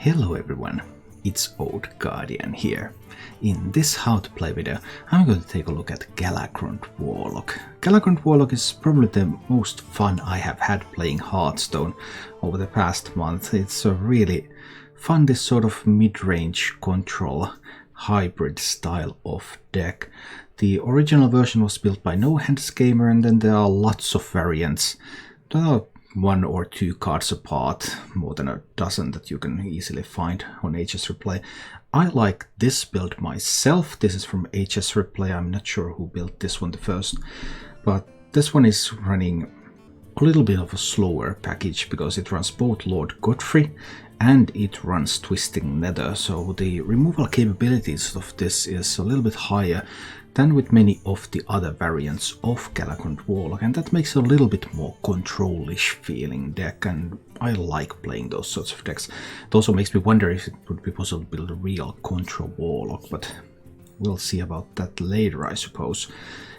Hello everyone, it's Old Guardian here. In this how to play video, I'm going to take a look at Galakrond Warlock. Galakrond Warlock is probably the most fun I have had playing Hearthstone over the past month. It's a really fun, this sort of mid-range control hybrid style of deck. The original version was built by No Hands Gamer, and then there are lots of variants. There are one or two cards apart, more than a dozen that you can easily find on HS Replay. I like this build myself. This is from HS Replay. I'm not sure who built this one the first, but this one is running a little bit of a slower package because it runs both Lord Godfrey and it runs Twisting Nether, so the removal capabilities of this is a little bit higher than with many of the other variants of Galakrond Warlock, and that makes it a little bit more control-ish feeling deck, and I like playing those sorts of decks. It also makes me wonder if it would be possible to build a real control Warlock, but we'll see about that later, I suppose.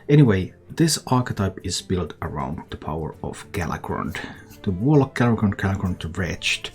Anyway, this archetype is built around the power of Galakrond. The Warlock Galakrond Wretched.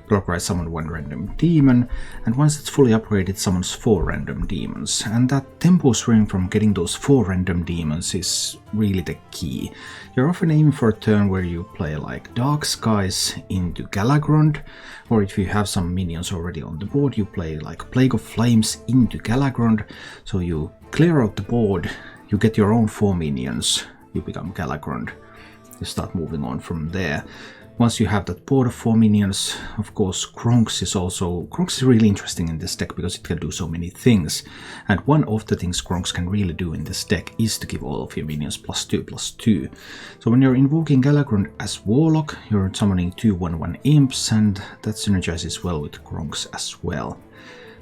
Block summon one random demon, and once it's fully upgraded, summons 4 random demons. And that tempo swing from getting those 4 random demons is really the key. You're often aiming for a turn where you play like Dark Skies into Galakrond, or if you have some minions already on the board, you play like Plague of Flames into Galakrond. So you clear out the board, you get your own 4 minions, you become Galakrond. You start moving on from there. Once you have that board of 4 minions, of course, Kronks is really interesting in this deck because it can do so many things. And one of the things Kronks can really do in this deck is to give all of your minions +2/+2. So when you're invoking Galakrond as Warlock, you're summoning 2 1/1 imps, and that synergizes well with Kronks as well.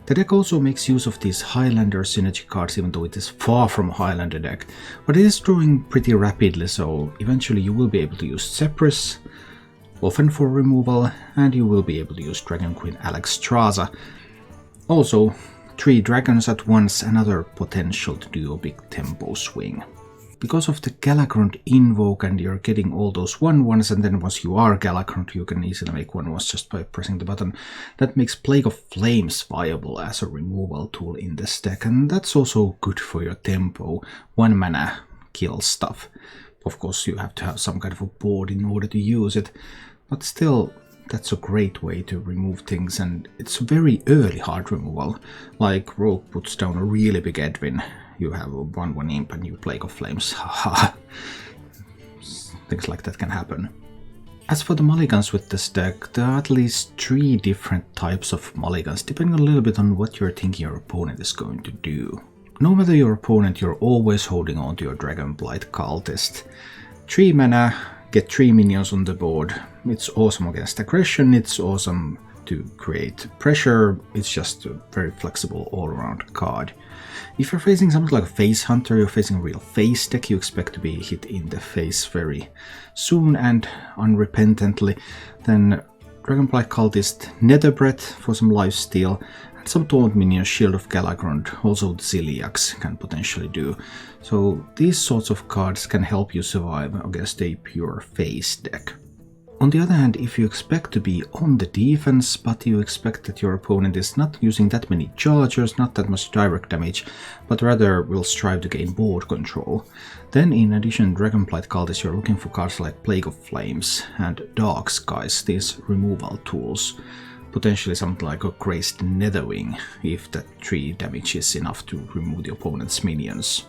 The deck also makes use of these Highlander synergy cards, even though it is far from a Highlander deck. But it is drawing pretty rapidly, so eventually you will be able to use Zephyrus, often for removal, and you will be able to use Dragon Queen Alexstrasza. Also, 3 dragons at once, another potential to do a big tempo swing. Because of the Galakrond invoke and you're getting all those 1/1s, and then once you are Galakrond you can easily make 1/1s just by pressing the button, that makes Plague of Flames viable as a removal tool in this deck, and that's also good for your tempo. 1 mana kills stuff. Of course you have to have some kind of a board in order to use it, but still, that's a great way to remove things, and it's very early hard removal. Like Rogue puts down a really big Edwin, you have a 1/1 imp and you Plague of Flames, haha. Things like that can happen. As for the mulligans with this deck, there are at least 3 different types of mulligans, depending a little bit on what you're thinking your opponent is going to do. No matter your opponent, you're always holding on to your Dragonblight Cultist. 3 mana, get 3 minions on the board. It's awesome against aggression, it's awesome to create pressure, it's just a very flexible all-around card. If you're facing something like a Face Hunter, you're facing a real face deck, you expect to be hit in the face very soon and unrepentantly, then Dragonblight Cultist, Netherbreath for some lifesteal, and some Taunt minions, Shield of Galakrond, also the Ziliax can potentially do. So these sorts of cards can help you survive against a pure face deck. On the other hand, if you expect to be on the defense, but you expect that your opponent is not using that many chargers, not that much direct damage, but rather will strive to gain board control, then in addition to Dragonblight Cultist, you're looking for cards like Plague of Flames and Dark Skies, these removal tools. Potentially something like a Crazed Netherwing, if that 3 damage is enough to remove the opponent's minions.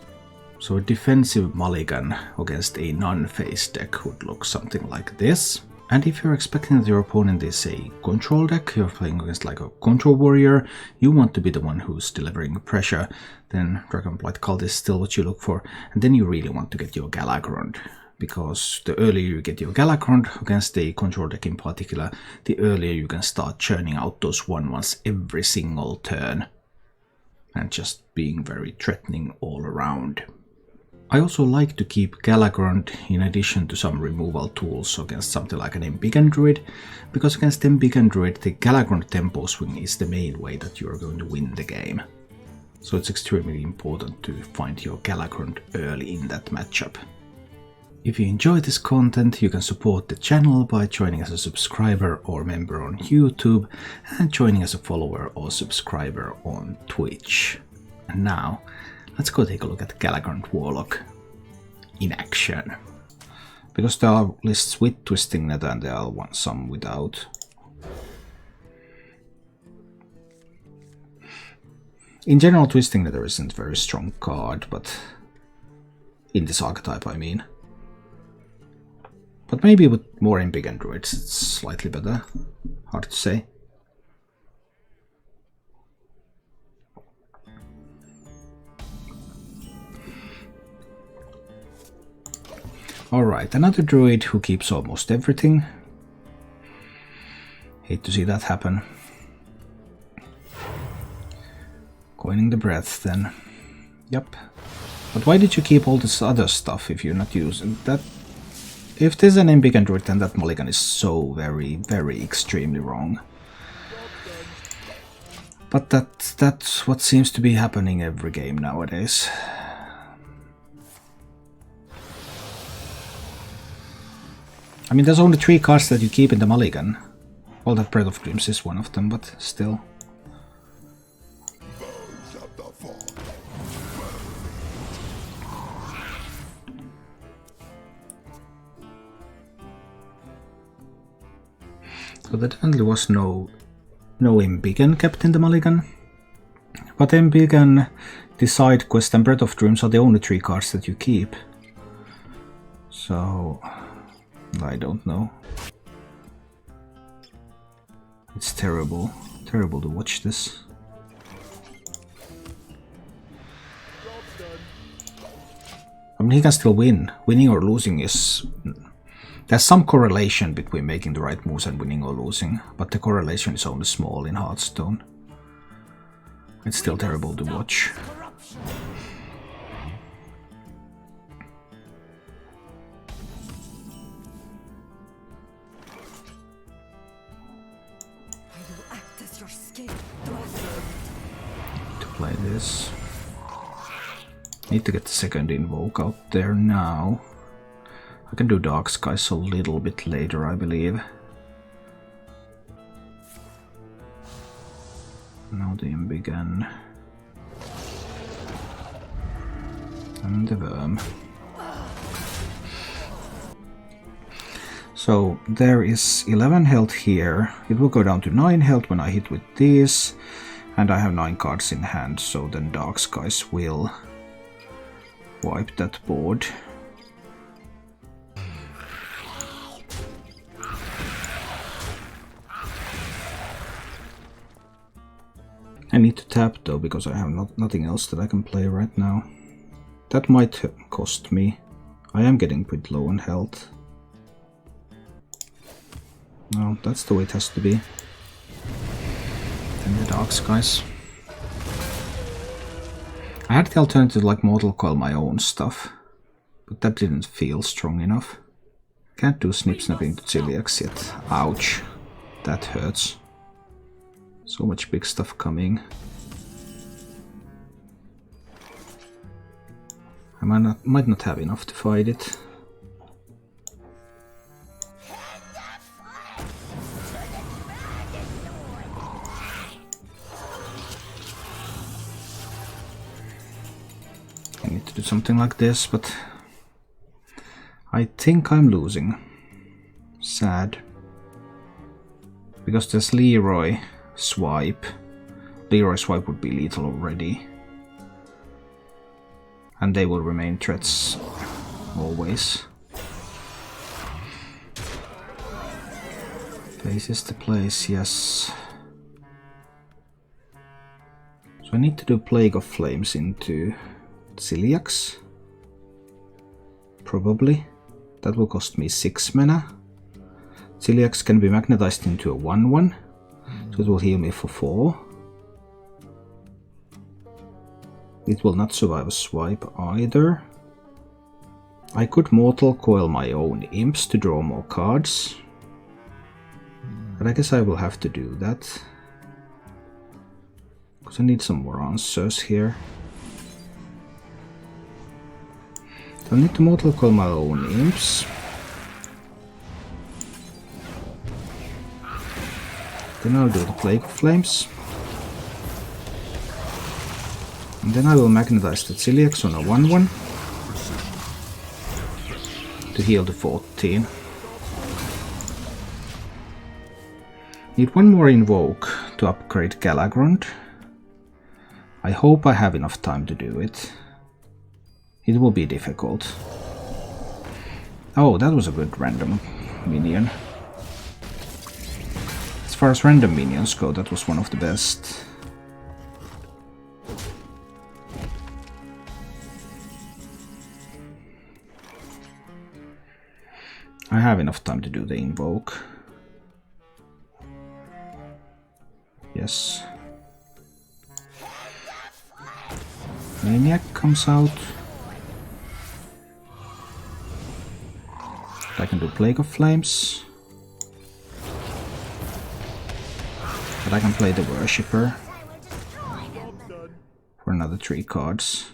So a defensive mulligan against a non-face deck would look something like this. And if you're expecting that your opponent is a control deck, you're playing against like a control warrior, you want to be the one who's delivering pressure, then Dragonblight Cult is still what you look for, and then you really want to get your Galakrond. Because the earlier you get your Galakrond against a control deck in particular, the earlier you can start churning out those 1/1s every single turn, and just being very threatening all around. I also like to keep Galakrond in addition to some removal tools against something like an Embiggen Druid, because against Embiggen Druid the Galakrond tempo swing is the main way that you're going to win the game. So it's extremely important to find your Galakrond early in that matchup. If you enjoy this content, you can support the channel by joining as a subscriber or member on YouTube and joining as a follower or subscriber on Twitch. And now, let's go take a look at Galakrond Warlock in action. Because there are lists with Twisting Nether and there are some without. In general, Twisting Nether isn't a very strong card, but in this archetype I mean. But maybe with more Impic and Druids it's slightly better. Hard to say. Alright, another Druid who keeps almost everything. Hate to see that happen. Coining the Breath then. Yep. But why did you keep all this other stuff if you're not using that? If there's an Impic and Druid, then that Mulligan is so very, very extremely wrong. But that's what seems to be happening every game nowadays. I mean, there's only 3 cards that you keep in the Mulligan. Well, that Breath of Dreams is one of them, but still. So there definitely was no Embiggen kept in the Mulligan. But Embiggen, the side quest and Breath of Dreams are the only 3 cards that you keep. So I don't know. It's terrible. Terrible to watch this. I mean, he can still win. Winning or losing is... There's some correlation between making the right moves and winning or losing, but the correlation is only small in Hearthstone. It's still terrible to watch. To play this. Need to get the second Invoke out there now. I can do Dark Skies a little bit later, I believe. Now the Embiggen. And the Worm. So there is 11 health here. It will go down to 9 health when I hit with this. And I have 9 cards in hand, so then Dark Skies will wipe that board. I need to tap though, because I have nothing else that I can play right now. That might cost me. I am getting pretty low on health. No, that's the way it has to be. Then the Dark Skies. I had the alternative like Mortal Coil my own stuff, but that didn't feel strong enough. Can't do Snip Snapping to Celiax yet. Ouch. That hurts. So much big stuff coming. I might not have enough to fight it. I need to do something like this, but I think I'm losing. Sad. Because there's Leroy Swipe. Leroy Swipe would be lethal already. And they will remain threats always. Place is the place, yes. So I need to do Plague of Flames into Celiax. Probably. That will cost me 6 mana. Celiax can be magnetized into a 1/1. So it will heal me for 4. It will not survive a swipe either. I could Mortal Coil my own imps to draw more cards. But I guess I will have to do that. Because I need some more answers here. Don't need to mortal coil my own imps. Then I'll do the Plague of Flames. And then I will magnetize the Celiax on a 1/1 to heal the 14. Need one more Invoke to upgrade Galakrond. I hope I have enough time to do it. It will be difficult. Oh, that was a good random minion. As far as random minions go, that was one of the best. I have enough time to do the Invoke. Yes. Maniac comes out. I can do Plague of Flames. But I can play the Worshipper for another 3 cards.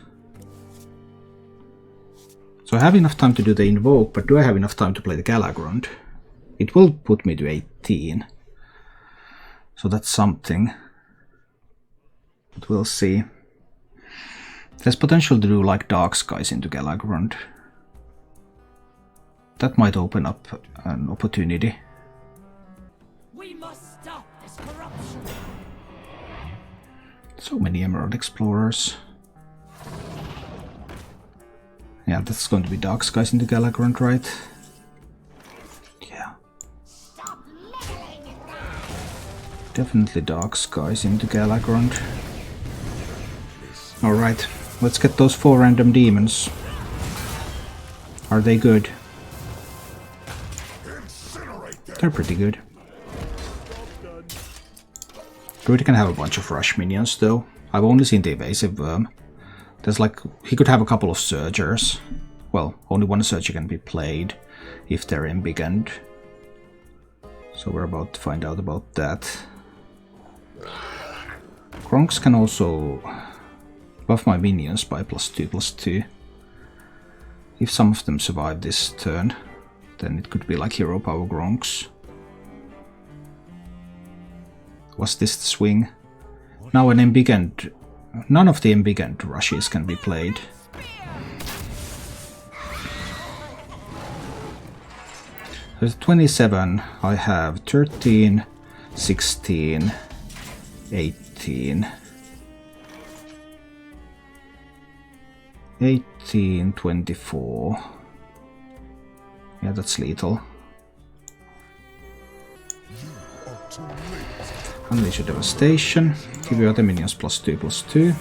So I have enough time to do the Invoke, but do I have enough time to play the Galakrond? It will put me to 18. So that's something. But we'll see. There's potential to do like Dark Skies into Galakrond. That might open up an opportunity. We must stop this corruption. So many Emerald Explorers. Yeah, that's going to be Dark Skies into Galakrond, right? Yeah. Definitely Dark Skies into Galakrond. Alright, let's get those 4 random demons. Are they good? They're pretty good. Druid can have a bunch of rush minions though. I've only seen the evasive worm. There's like, he could have a couple of Surgers. Well, only one Surger can be played if they're embiggened. So we're about to find out about that. Kronks can also buff my minions by +2/+2. If some of them survive this turn, then it could be like Hero Power Gronks. Was this the swing? Now an embiggened... None of the embiggened rushes can be played. There's 27, I have 13, 16, 18, 24. Yeah, that's lethal. Unleash a Devastation. Give your other minions +2/+2.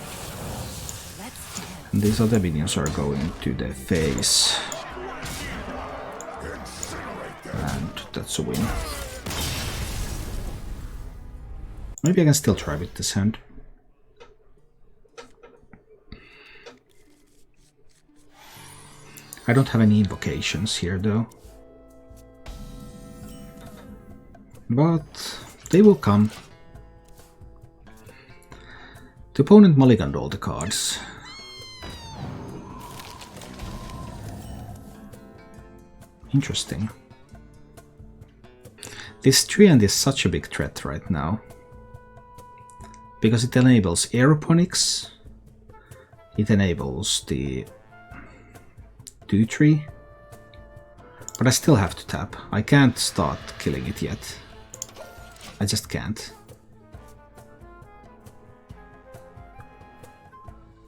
And these other minions are going to their face. And that's a win. Maybe I can still try with this hand. I don't have any invocations here though. But they will come. The opponent mulliganed all the cards. Interesting. This treant is such a big threat right now. Because it enables aeroponics. It enables the 2/3. But I still have to tap. I can't start killing it yet. I just can't.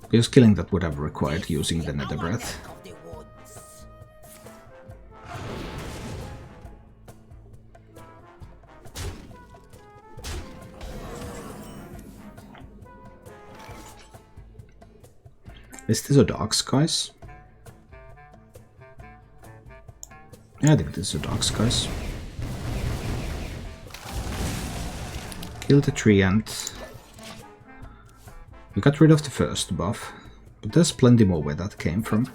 Because killing that would have required using the Nether Breath. Is this a Dark Skies? Yeah, I think this is a Dark Skies. Kill the treant. We got rid of the first buff, but there's plenty more where that came from.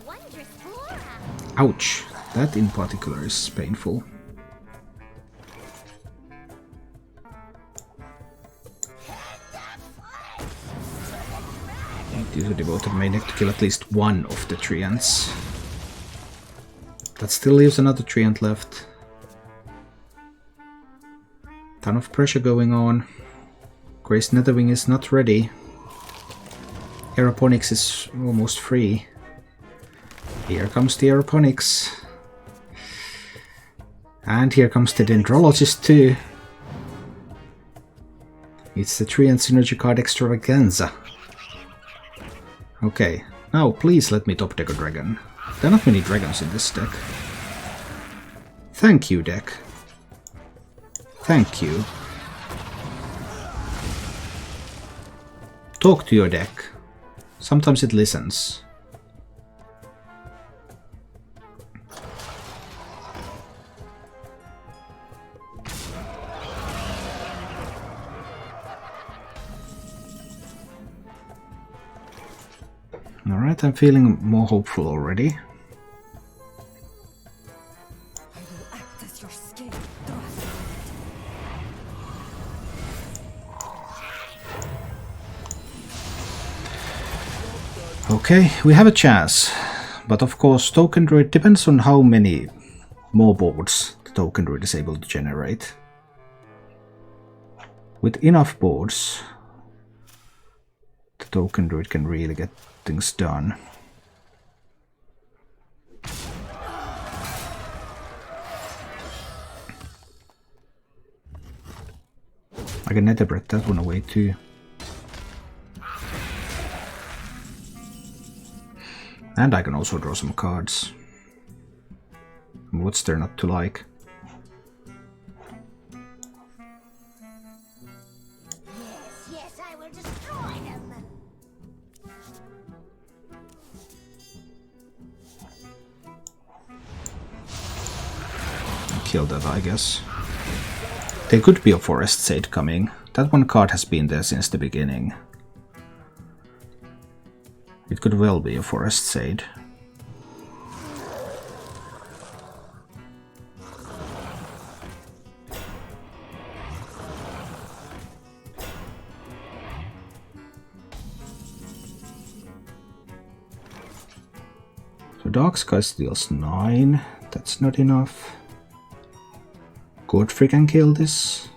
Ouch! That in particular is painful. Use a Devoted Maniac to kill at least one of the treants. That still leaves another treant left. Ton of pressure going on. Gray's Netherwing is not ready. Aeroponics is almost free. Here comes the Aeroponics. And here comes the Dendrologist too. It's the Treant Synergy card extravaganza. Okay, now please let me top deck a dragon. There are not many dragons in this deck. Thank you, deck. Thank you. Talk to your deck. Sometimes it listens. Alright, I'm feeling more hopeful already. Okay, we have a chance, but of course Token Druid depends on how many more boards the Token Druid is able to generate. With enough boards, the Token Druid can really get things done. I can Netherbreath that one away too. And I can also draw some cards. What's there not to like? Yes, I will destroy them. Kill that, I guess. There could be a Forest Sage coming. That one card has been there since the beginning. It could well be a Forest Sage. So Dark Skies deals 9. That's not enough. Godfrey can kill this.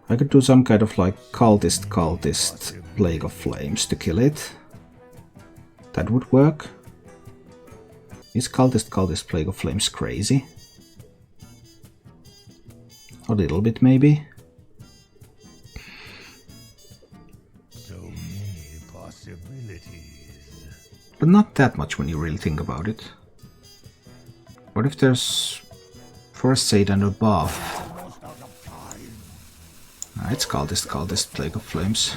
I could do some kind of like cultist Plague of Flames to kill it. That would work. Is cultist Plague of Flames crazy? A little bit maybe. So many possibilities. But not that much when you really think about it. What if there's Forest Sage and a buff? It's cultist Plague of Flames.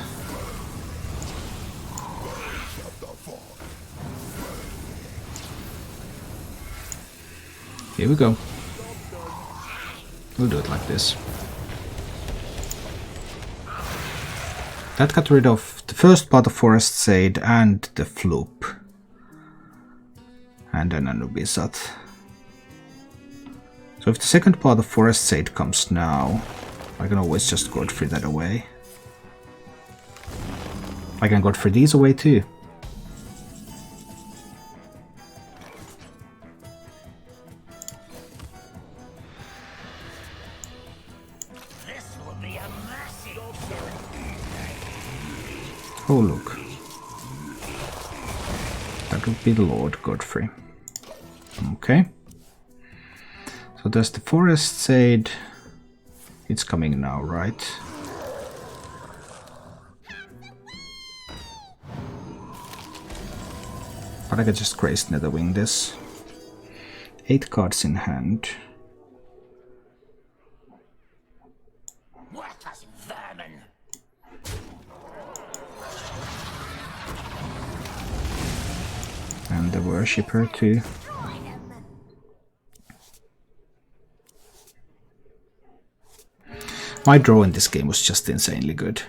Here we go. We'll do it like this. That got rid of the first part of Forest Sage and the Floop. And then Anubisat. So if the second part of Forest Sage comes now, I can always just Godfrey that away. I can Godfrey these away too. Oh look, that would be the Lord Godfrey. Okay, so there's the Forest Sage. It's coming now, right? But I can just Gray's Netherwing this. 8 cards in hand. And the Worshipper too. My draw in this game was just insanely good.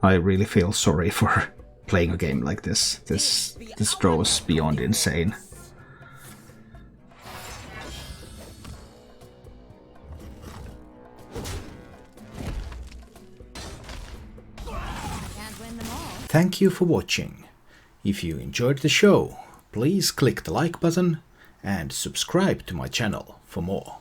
I really feel sorry for playing a game like this. This draw was beyond insane. Thank you for watching. If you enjoyed the show, please click the like button and subscribe to my channel for more.